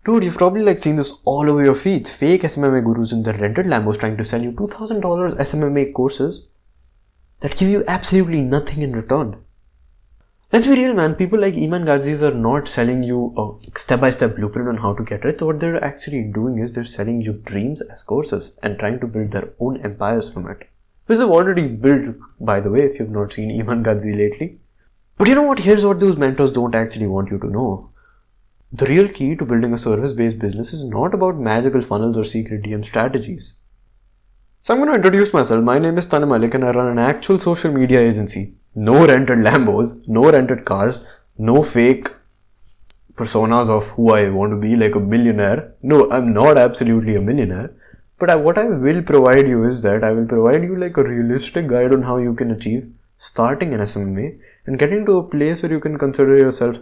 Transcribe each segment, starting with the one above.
Dude, you've probably seen this all over your feeds. Fake SMMA gurus in their rented Lambos trying to sell you $2,000 SMMA courses that give you absolutely nothing in return. Let's be real, man. People like Iman Ghazis are not selling you a step-by-step blueprint on how to get rich. What they're actually doing is they're selling you dreams as courses and trying to build their own empires from it. Which they've already built, by the way, if you've not seen Iman Ghazi lately. But you know what? Here's what those mentors don't actually want you to know. The real key to building a service-based business is not about magical funnels or secret DM strategies. So I'm going to introduce myself. My name is Tanim Malik and I run an actual social media agency. No rented Lambos, no rented cars, no fake personas of who I want to be, like a millionaire. No, I'm not absolutely a millionaire. But what I will provide you is that I will provide you like a realistic guide on how you can achieve starting an SMMA and getting to a place where you can consider yourself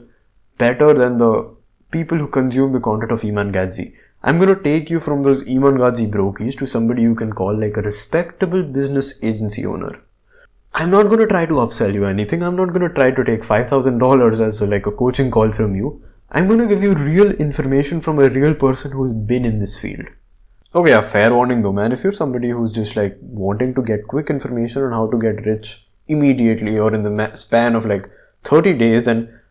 better than the people who consume the content of Iman Ghazi. I'm going to take you from those Iman Ghazi brokies to somebody you can call like a respectable business agency owner. I'm not going to try to upsell you anything. I'm not going to try to take $5,000 as like a coaching call from you. I'm going to give you real information from a real person who's been in this field. Okay, a fair warning though, man. If you're somebody who's just like wanting to get quick information on how to get rich immediately or in the span of like 30 days, then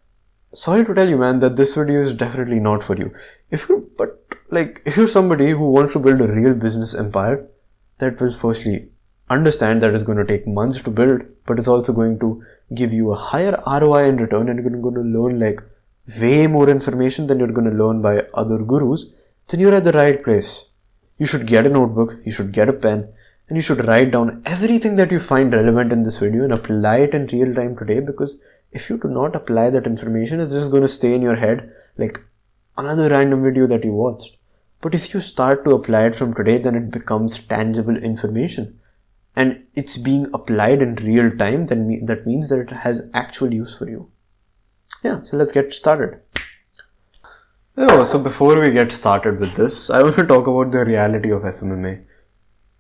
sorry to tell you, man, that this video is definitely not for you. If you're somebody who wants to build a real business empire, that will firstly understand that it's going to take months to build, but it's also going to give you a higher ROI in return, and you're going to learn like way more information than you're going to learn by other gurus, then you're at the right place. You should get a notebook, you should get a pen, and you should write down everything that you find relevant in this video and apply it in real time today, because if you do not apply that information, it's just going to stay in your head like another random video that you watched. But if you start to apply it from today, then it becomes tangible information. And it's being applied in real time, then that means that it has actual use for you. Yeah, so let's get started. So before we get started with this, I want to talk about the reality of SMMA.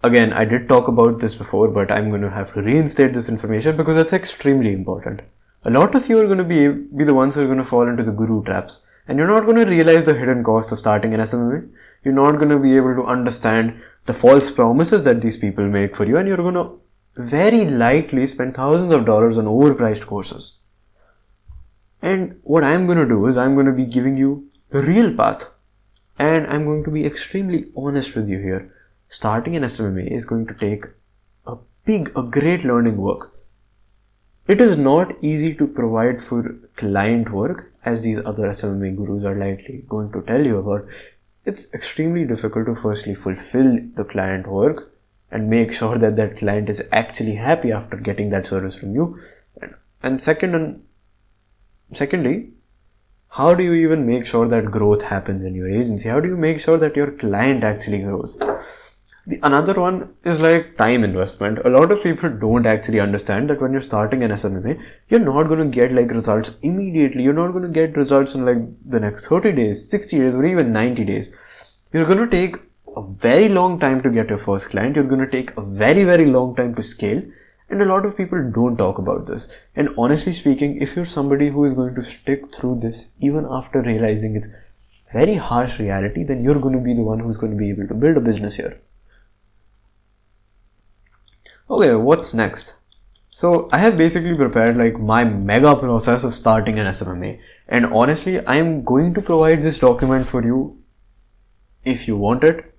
Again, I did talk about this before, but I'm going to have to reinstate this information because it's extremely important. A lot of you are going to be the ones who are going to fall into the guru traps, and you're not going to realize the hidden cost of starting an SMMA. You're not going to be able to understand the false promises that these people make for you, and you're going to very likely spend thousands of dollars on overpriced courses. And what I'm going to do is I'm going to be giving you the real path, and I'm going to be extremely honest with you here. Starting an SMMA is going to take a great learning work. It is not easy to provide for client work, as these other SMMA gurus are likely going to tell you about. It's extremely difficult to firstly fulfill the client work and make sure that that client is actually happy after getting that service from you. And secondly, how do you even make sure that growth happens in your agency? How do you make sure that your client actually grows? Another one is like time investment. A lot of people don't actually understand that when you're starting an SMMA, you're not going to get like results immediately. You're not going to get results in like the next 30 days, 60 days, or even 90 days. You're going to take a very long time to get your first client. You're going to take a very, very long time to scale. And a lot of people don't talk about this. And honestly speaking, if you're somebody who is going to stick through this, even after realizing it's very harsh reality, then you're going to be the one who's going to be able to build a business here. Okay, what's next? So I have basically prepared like my mega process of starting an SMMA, and honestly I am going to provide this document for you if you want it,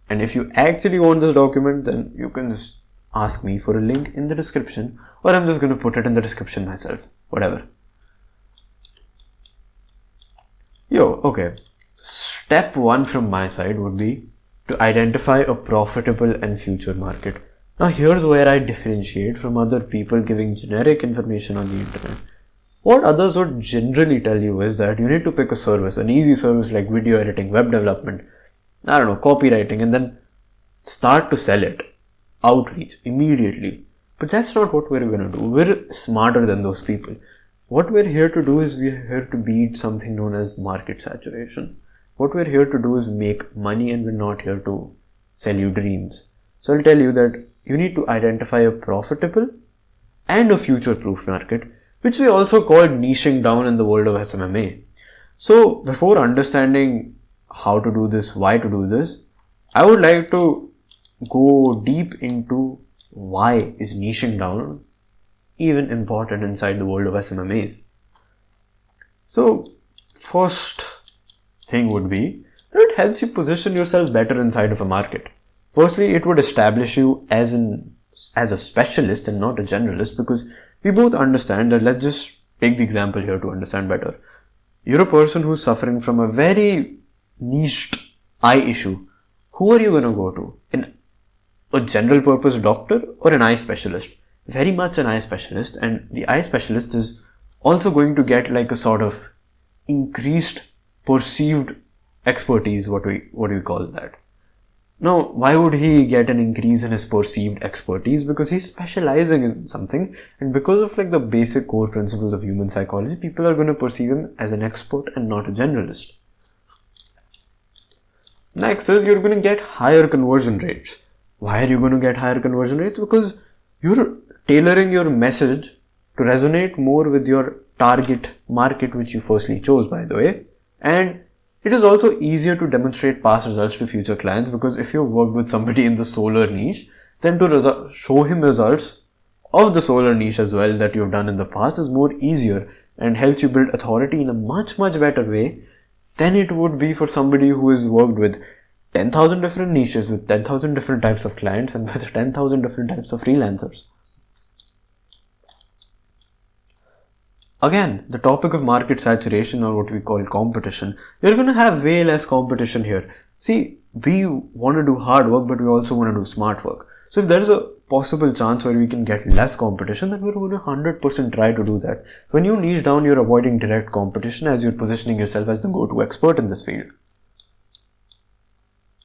and if you actually want this document, then you can just ask me for a link in the description, or I'm just going to put it in the description myself, whatever. Okay, step 1 from my side would be to identify a profitable and future market. Now here's where I differentiate from other people giving generic information on the internet. What others would generally tell you is that you need to pick a service, an easy service like video editing, web development, copywriting, and then start to sell it. Outreach immediately. But that's not what we're going to do. We're smarter than those people. What we're here to do is we're here to beat something known as market saturation. What we're here to do is make money, and we're not here to sell you dreams. So I'll tell you that you need to identify a profitable and a future-proof market, which we also call niching down in the world of SMMA. So before understanding how to do this, why to do this, I would like to go deep into why is niching down even important inside the world of SMMA. So, first thing would be that it helps you position yourself better inside of a market. Firstly, it would establish you as a specialist and not a generalist, because we both understand that. Let's just take the example here to understand better. You're a person who's suffering from a very niched eye issue. Who are you going to go to? A general purpose doctor or an eye specialist? Very much an eye specialist, and the eye specialist is also going to get like a sort of increased perceived expertise. What do we call that? Now, why would he get an increase in his perceived expertise? Because he's specializing in something, and because of like the basic core principles of human psychology, people are going to perceive him as an expert and not a generalist. Next is you're going to get higher conversion rates. Why are you going to get higher conversion rates? Because you're tailoring your message to resonate more with your target market, which you firstly chose, by the way. And it is also easier to demonstrate past results to future clients, because if you've worked with somebody in the solar niche, then to show him results of the solar niche as well that you've done in the past is more easier and helps you build authority in a much better way than it would be for somebody who has worked with 10,000 different niches, with 10,000 different types of clients, and with 10,000 different types of freelancers. Again, the topic of market saturation, or what we call competition, you're going to have way less competition here. See, we want to do hard work, but we also want to do smart work. So if there is a possible chance where we can get less competition, then we're going to 100% try to do that. So when you niche down, you're avoiding direct competition as you're positioning yourself as the go-to expert in this field.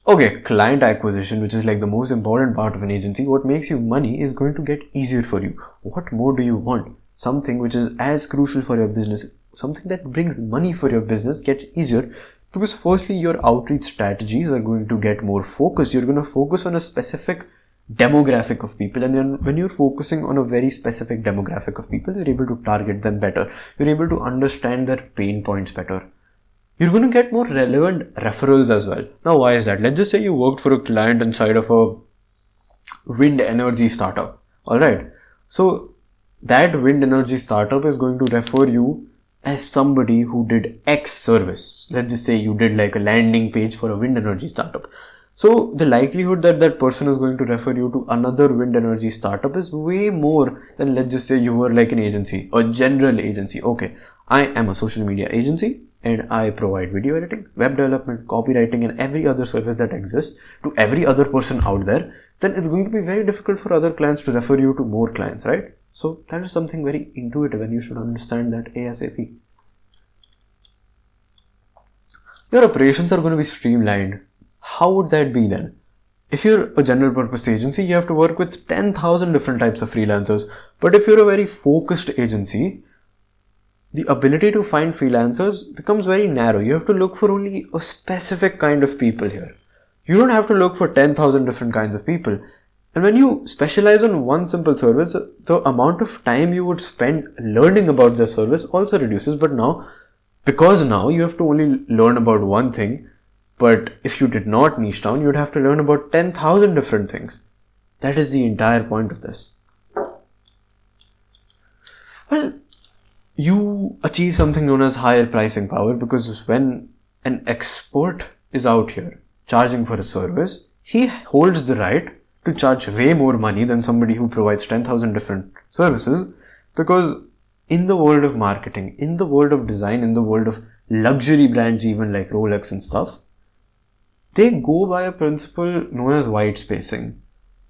Okay, client acquisition, which is like the most important part of an agency. What makes you money is going to get easier for you. What more do you want? Something which is as crucial for your business, something that brings money for your business gets easier, because firstly, your outreach strategies are going to get more focused. You're going to focus on a specific demographic of people, and then when you're focusing on a very specific demographic of people, you're able to target them better. You're able to understand their pain points better. You're going to get more relevant referrals as well. Now, why is that? Let's just say you worked for a client inside of a wind energy startup. Alright. So, that wind energy startup is going to refer you as somebody who did X service. Let's just say you did like a landing page for a wind energy startup. So, the likelihood that that person is going to refer you to another wind energy startup is way more than, let's just say you were like an agency, a general agency. Okay, I am a social media agency, and I provide video editing, web development, copywriting, and every other service that exists to every other person out there. Then it's going to be very difficult for other clients to refer you to more clients, right? So that is something very intuitive, and you should understand that ASAP. Your operations are going to be streamlined. How would that be then? If you're a general purpose agency, you have to work with 10,000 different types of freelancers. But if you're a very focused agency, the ability to find freelancers becomes very narrow. You have to look for only a specific kind of people here. You don't have to look for 10,000 different kinds of people. And when you specialize on one simple service, the amount of time you would spend learning about the service also reduces. But because now you have to only learn about one thing, but if you did not niche down, you'd have to learn about 10,000 different things. That is the entire point of this. Well, you achieve something known as higher pricing power, because when an expert is out here charging for a service, he holds the right to charge way more money than somebody who provides 10,000 different services, because in the world of marketing, in the world of design, in the world of luxury brands even like Rolex and stuff, they go by a principle known as white spacing.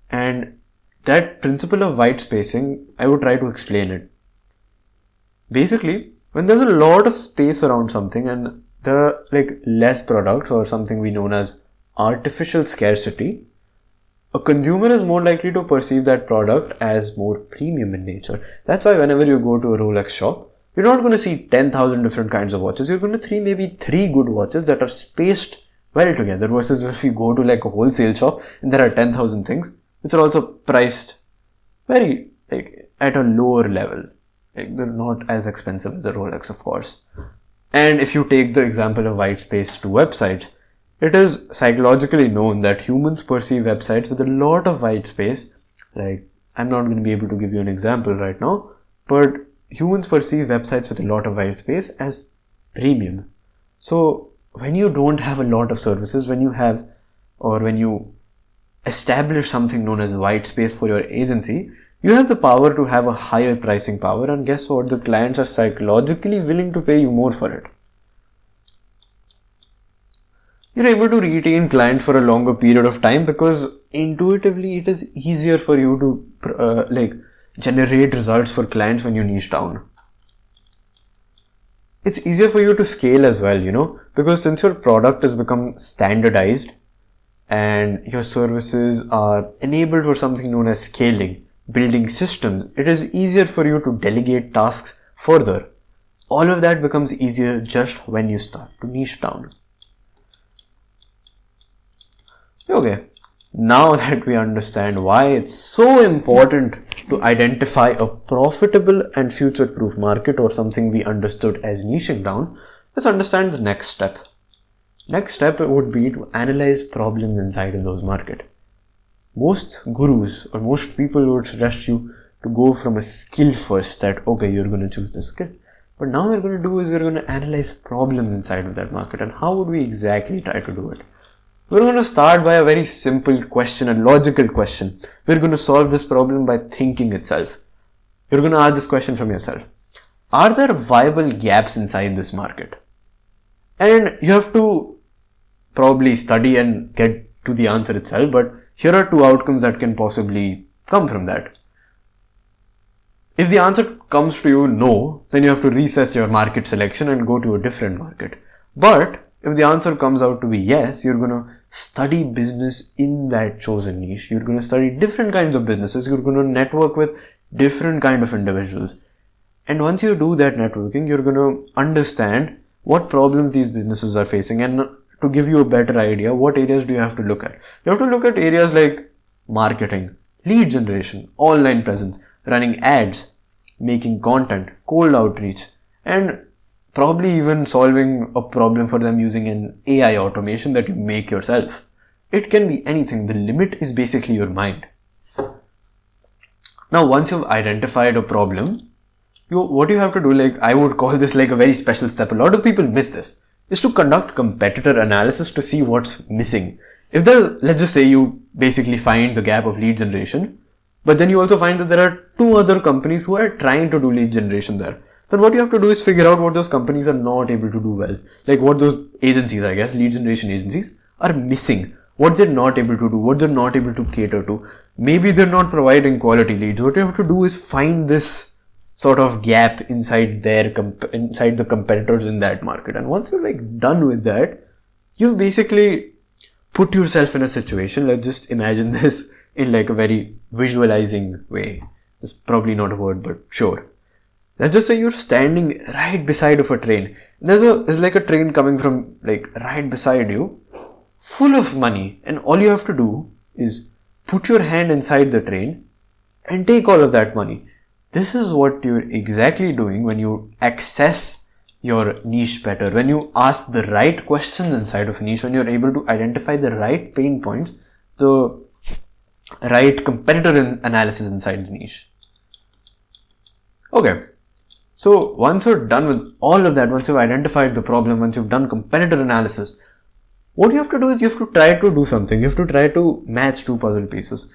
And that principle of white spacing, I would try to explain it. Basically, when there's a lot of space around something and there are like less products, or something we know as artificial scarcity, a consumer is more likely to perceive that product as more premium in nature. That's why whenever you go to a Rolex shop, you're not going to see 10,000 different kinds of watches. You're going to see maybe 3 good watches that are spaced well together, versus if you go to like a wholesale shop and there are 10,000 things, which are also priced very like at a lower level. Like, they're not as expensive as a Rolex, of course. And if you take the example of white space to websites, It is psychologically known that humans perceive websites with a lot of white space. Like, I'm not going to be able to give you an example right now, but humans perceive websites with a lot of white space as premium. So when you don't have a lot of services, when you establish something known as white space for your agency, you have the power to have a higher pricing power, and guess what? The clients are psychologically willing to pay you more for it. You're able to retain clients for a longer period of time because intuitively it is easier for you to generate results for clients when you niche down. It's easier for you to scale as well, because since your product has become standardized and your services are enabled for something known as scaling, building systems, it is easier for you to delegate tasks further. All of that becomes easier just when you start to niche down. Okay, now that we understand why it's so important to identify a profitable and future-proof market, or something we understood as niching down, let's understand the next step. Next step would be to analyze problems inside of those market. Most gurus or most people would suggest you to go from a skill first, that okay, you're going to choose this skill. But now what we're going to do is we're going to analyze problems inside of that market. And how would we exactly try to do it? We're going to start by a very simple question, a logical question. We're going to solve this problem by thinking itself. You're going to ask this question from yourself. Are there viable gaps inside this market? And you have to probably study and get to the answer itself, but here are two outcomes that can possibly come from that. If the answer comes to you no, then you have to recess your market selection and go to a different market. But if the answer comes out to be yes, you're going to study business in that chosen niche. You're going to study different kinds of businesses. You're going to network with different kind of individuals. And once you do that networking, you're going to understand what problems these businesses are facing. And to give you a better idea, what areas do you have to look at? You have to look at areas like marketing, lead generation, online presence, running ads, making content, cold outreach, and probably even solving a problem for them using an AI automation that you make yourself. It can be anything. The limit is basically your mind. Now, once you've identified a problem, what you have to do, I would call this like a very special step. A lot of people miss this, is to conduct competitor analysis to see what's missing. If let's just say you basically find the gap of lead generation, but then you also find that there are two other companies who are trying to do lead generation there. Then what you have to do is figure out what those companies are not able to do well. Like what those agencies, lead generation agencies, are missing. What they're not able to do, what they're not able to cater to. Maybe they're not providing quality leads. What you have to do is find this sort of gap inside the competitors in that market. And once you're done with that, you've basically put yourself in a situation. Let's just imagine this in a very visualizing way. It's probably not a word, but sure. Let's just say you're standing right beside of a train. There's like a train coming from right beside you, full of money, and all you have to do is put your hand inside the train and take all of that money. This is what you're exactly doing when you access your niche better, when you ask the right questions inside of a niche, when you're able to identify the right pain points, the right competitor analysis inside the niche. Okay. So once you're done with all of that, once you've identified the problem, once you've done competitor analysis, what you have to do is you have to try to do something. You have to try to match two puzzle pieces.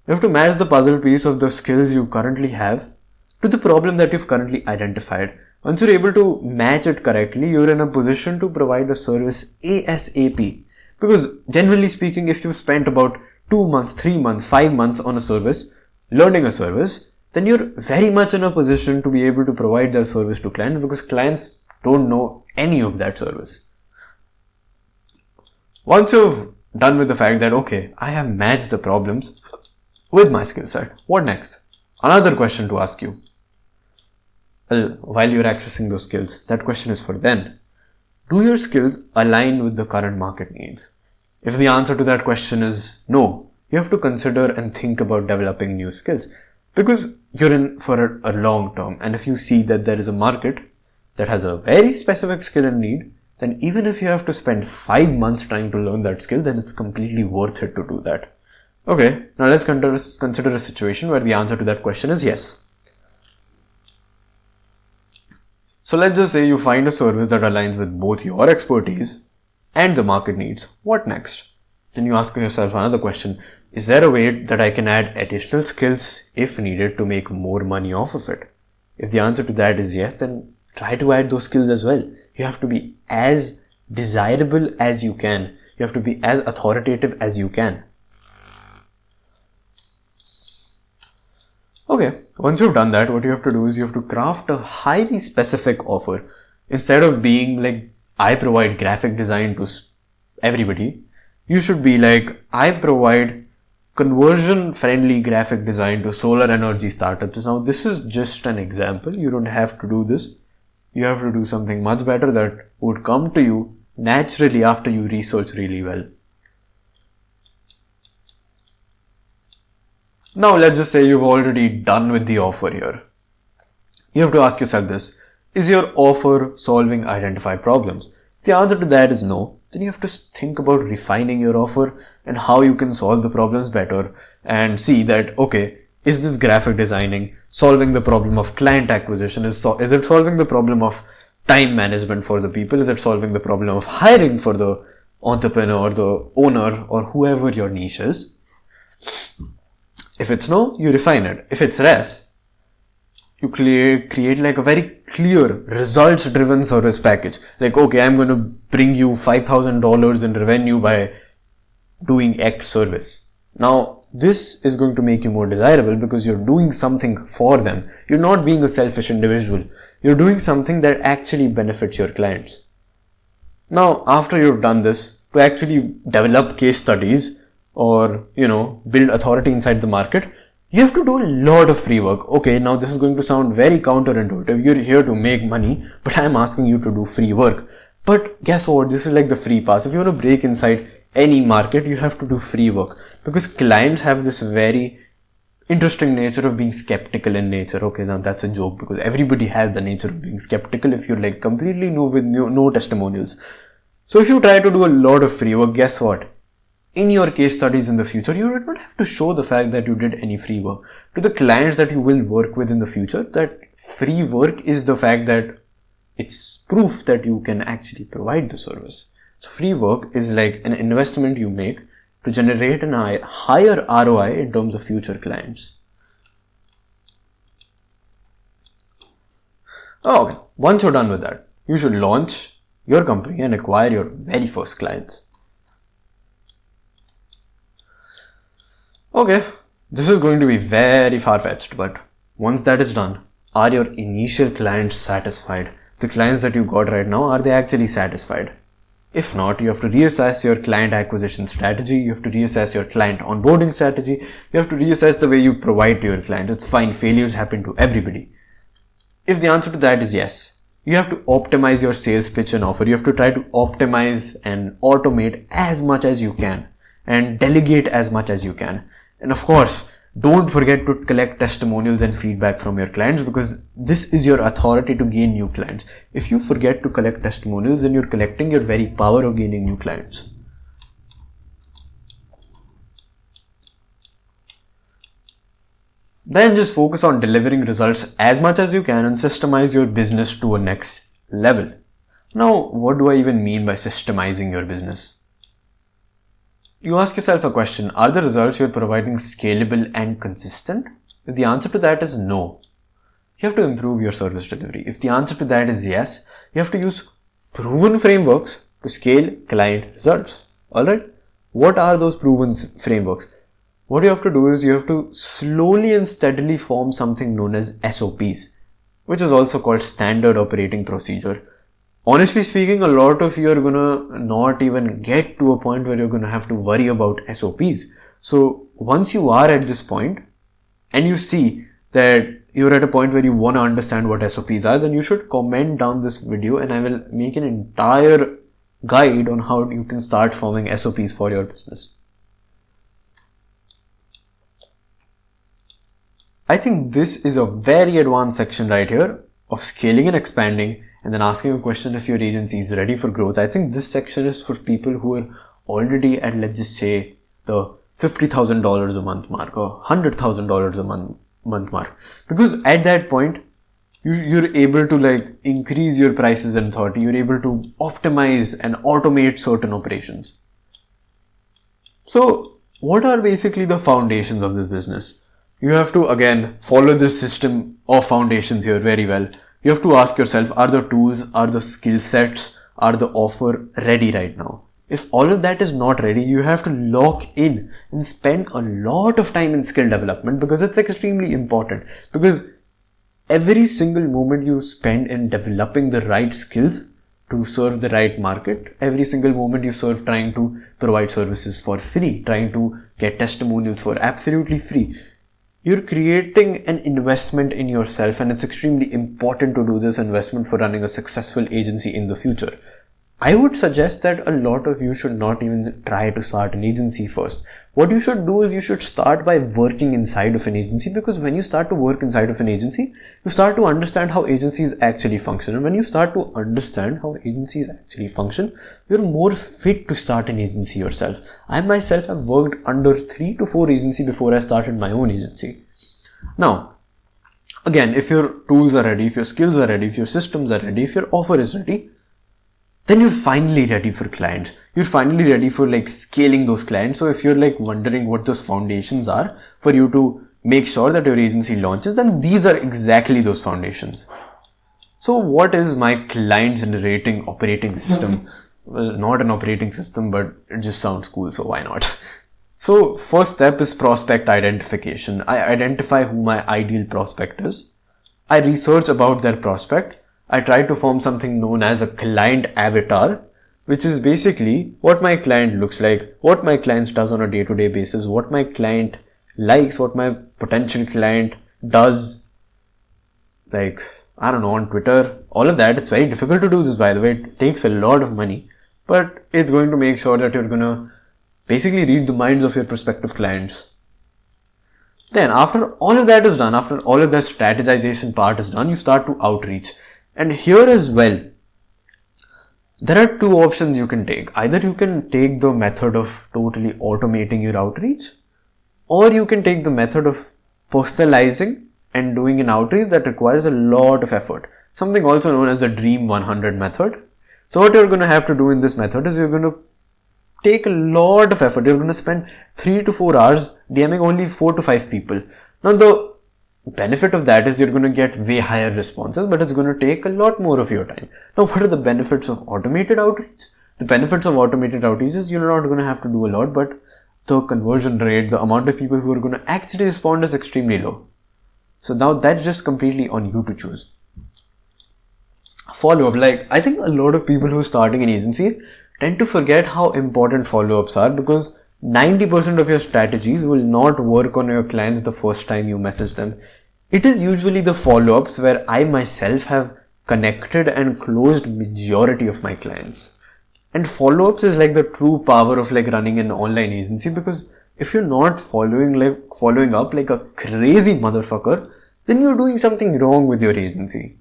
You have to match the puzzle piece of the skills you currently have to the problem that you've currently identified. Once you're able to match it correctly, you're in a position to provide a service ASAP. Because generally speaking, if you've spent about 2 months, 3 months, 5 months on a service, learning a service, then you're very much in a position to be able to provide that service to clients, because clients don't know any of that service. Once you've done with the fact that, okay, I have matched the problems with my skill set, what next? Another question to ask you. Well, while you're accessing those skills, that question is for then. Do your skills align with the current market needs? If the answer to that question is no, you have to consider and think about developing new skills. Because you're in for a long term, and if you see that there is a market that has a very specific skill and need, then even if you have to spend 5 months trying to learn that skill, then it's completely worth it to do that. Okay, now let's consider a situation where the answer to that question is yes. So let's just say you find a service that aligns with both your expertise and the market needs. What next? Then you ask yourself another question. Is there a way that I can add additional skills if needed to make more money off of it? If the answer to that is yes, then try to add those skills as well. You have to be as desirable as you can. You have to be as authoritative as you can. Okay, once you've done that, what you have to do is you have to craft a highly specific offer. Instead of being like, I provide graphic design to everybody, you should be like, I provide conversion friendly graphic design to solar energy startups. Now, this is just an example. You don't have to do this. You have to do something much better that would come to you naturally after you research really well. Now, let's just say you've already done with the offer here. You have to ask yourself this. Is your offer solving identified problems? If the answer to that is no, then you have to think about refining your offer and how you can solve the problems better and see that, okay, is this graphic designing solving the problem of client acquisition? Is it solving the problem of time management for the people? Is it solving the problem of hiring for the entrepreneur, the owner, or whoever your niche is? If it's no, you refine it. If it's yes, you create like a very clear results driven service package. Like, okay, I'm going to bring you $5,000 in revenue by doing X service. Now, this is going to make you more desirable because you're doing something for them. You're not being a selfish individual. You're doing something that actually benefits your clients. Now, after you've done this, to actually develop case studies or, build authority inside the market, you have to do a lot of free work. Okay, now this is going to sound very counterintuitive. You're here to make money, but I'm asking you to do free work. But guess what? This is like the free pass. If you want to break inside any market, you have to do free work because clients have this very interesting nature of being skeptical in nature. Okay, now that's a joke because everybody has the nature of being skeptical if you're like completely new with no testimonials. So if you try to do a lot of free work, guess what? In your case studies in the future, you do not have to show the fact that you did any free work. To the clients that you will work with in the future, that free work is the fact that it's proof that you can actually provide the service. So free work is like an investment you make to generate a higher ROI in terms of future clients. Okay, once you're done with that, you should launch your company and acquire your very first clients. Okay, this is going to be very far-fetched, but once that is done, are your initial clients satisfied? The clients that you got right now, are they actually satisfied? If not, you have to reassess your client acquisition strategy, you have to reassess your client onboarding strategy, you have to reassess the way you provide to your clients. It's fine, failures happen to everybody. If the answer to that is yes, you have to optimize your sales pitch and offer. You have to try to optimize and automate as much as you can and delegate as much as you can. And of course, don't forget to collect testimonials and feedback from your clients because this is your authority to gain new clients. If you forget to collect testimonials, then you're collecting your very power of gaining new clients. Then just focus on delivering results as much as you can and systemize your business to a next level. Now, what do I even mean by systemizing your business? You ask yourself a question, are the results you're providing scalable and consistent? If the answer to that is no, you have to improve your service delivery. If the answer to that is yes, you have to use proven frameworks to scale client results. Alright, what are those proven frameworks? What you have to do is you have to slowly and steadily form something known as SOPs, which is also called Standard Operating Procedure. Honestly speaking, a lot of you are gonna not even get to a point where you're gonna have to worry about SOPs. So once you are at this point and you see that you're at a point where you want to understand what SOPs are, then you should comment down this video and I will make an entire guide on how you can start forming SOPs for your business. I think this is a very advanced section right here of scaling and expanding, and then asking a question if your agency is ready for growth. I think this section is for people who are already at, let's just say, the $50,000 a month mark or $100,000 a month mark. Because at that point, you're able to like increase your prices and thought. You're able to optimize and automate certain operations. So what are basically the foundations of this business? You have to again follow this system of foundations here very well. You have to ask yourself, are the tools, are the skill sets, are the offer ready right now? If all of that is not ready, you have to lock in and spend a lot of time in skill development, because it's extremely important. Because every single moment you spend in developing the right skills to serve the right market, every single moment you serve trying to provide services for free, trying to get testimonials for absolutely free, you're creating an investment in yourself, and it's extremely important to do this investment for running a successful agency in the future. I would suggest that a lot of you should not even try to start an agency first. What you should do is you should start by working inside of an agency, because when you start to work inside of an agency, you start to understand how agencies actually function. And when you start to understand how agencies actually function, you're more fit to start an agency yourself. I myself have worked under 3 to 4 agencies before I started my own agency. Now, again, if your tools are ready, if your skills are ready, if your systems are ready, if your offer is ready, then you're finally ready for clients. You're finally ready for like scaling those clients. So if you're like wondering what those foundations are for you to make sure that your agency launches, then these are exactly those foundations. So what is my client generating operating system? Well, not an operating system, but it just sounds cool, so why not? So first step is prospect identification. I identify who my ideal prospect is. I research about their prospect. I try to form something known as a client avatar, which is basically what my client looks like, what my client does on a day-to-day basis, what my client likes, what my potential client does, like, I don't know, on Twitter, all of that. It's very difficult to do this, by the way. It takes a lot of money, but it's going to make sure that you're going to basically read the minds of your prospective clients. Then after all of that is done, after all of that strategization part is done, you start to outreach. And here as well, there are 2 options you can take. Either you can take the method of totally automating your outreach, or you can take the method of personalizing and doing an outreach that requires a lot of effort. Something also known as the Dream 100 method. So what you're going to have to do in this method is you're going to take a lot of effort. You're going to spend 3 to 4 hours DMing only 4 to 5 people. Now the benefit of that is you're going to get way higher responses, but it's going to take a lot more of your time. Now, what are the benefits of automated outreach? The benefits of automated outreach is you're not going to have to do a lot, but the conversion rate, the amount of people who are going to actually respond is extremely low. So now that's just completely on you to choose. Follow-up, like I think a lot of people who are starting an agency tend to forget how important follow-ups are, because 90% of your strategies will not work on your clients the first time you message them. It is usually the follow-ups where I myself have connected and closed majority of my clients. And follow-ups is like the true power of like running an online agency, because if you're not following up like a crazy motherfucker, then you're doing something wrong with your agency.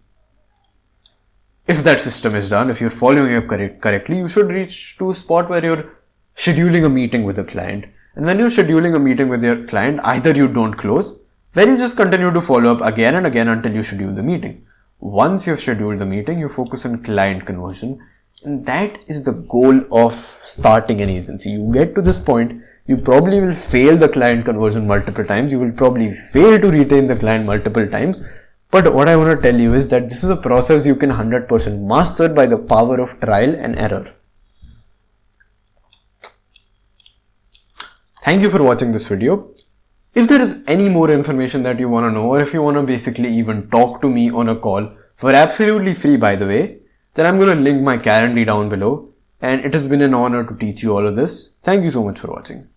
If that system is done, if you're following up correctly, you should reach to a spot where you're scheduling a meeting with a client. And when you're scheduling a meeting with your client, either you don't close, where you just continue to follow up again and again until you schedule the meeting. Once you've scheduled the meeting, you focus on client conversion. And that is the goal of starting an agency. You get to this point, you probably will fail the client conversion multiple times. You will probably fail to retain the client multiple times. But what I want to tell you is that this is a process you can 100% master by the power of trial and error. Thank you for watching this video. If there is any more information that you want to know, or if you want to basically even talk to me on a call for absolutely free, by the way, then I'm going to link my Calendly down below. And it has been an honor to teach you all of this. Thank you so much for watching.